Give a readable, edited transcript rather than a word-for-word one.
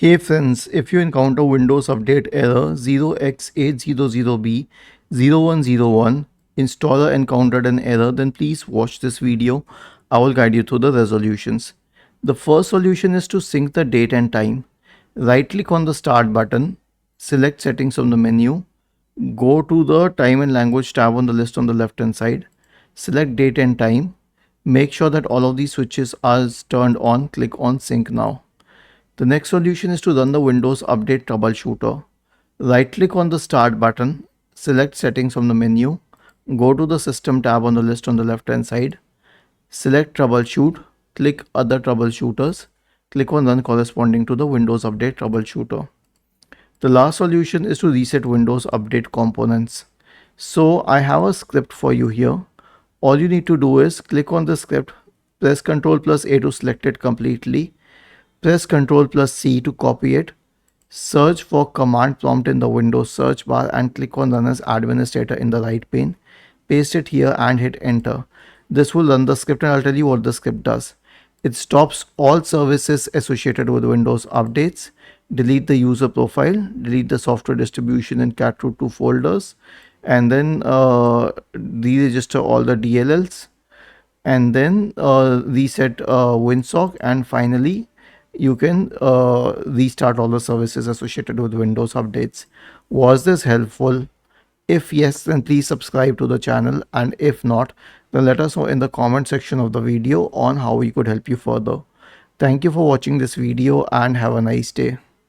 Hey friends, if you encounter Windows Update error 0X800B0101 installer encountered an error, then please watch this video. I will guide you through the resolutions. The first solution is to sync the date and time. Right click on the start button, select settings from the menu, go to the time and language tab on the list on the left hand side, select date and time, make sure that all of these switches are turned on, click on sync now. The next solution is to run the Windows Update Troubleshooter. Right click on the Start button, select Settings from the menu, go to the System tab on the list on the left hand side, select Troubleshoot, click Other Troubleshooters, click on Run corresponding to the Windows Update Troubleshooter. The last solution is to reset Windows Update components. So I have a script for you here. All you need to do is click on the script, press Ctrl plus A to select it completely. Press Ctrl plus C to copy it. Search for command prompt in the Windows search bar and click on Run as Administrator in the right pane. Paste it here and hit enter. This will run the script and I'll tell you what the script does. It stops all services associated with Windows updates, delete the user profile, delete the software distribution in cat root 2 folders, and then deregister all the DLLs, and then reset WinSock, and finally you can restart all the services associated with Windows updates. Was this helpful? If yes, then please subscribe to the channel, and if not, then let us know in the comment section of the video on how we could help you further. Thank you for watching this video and have a nice day.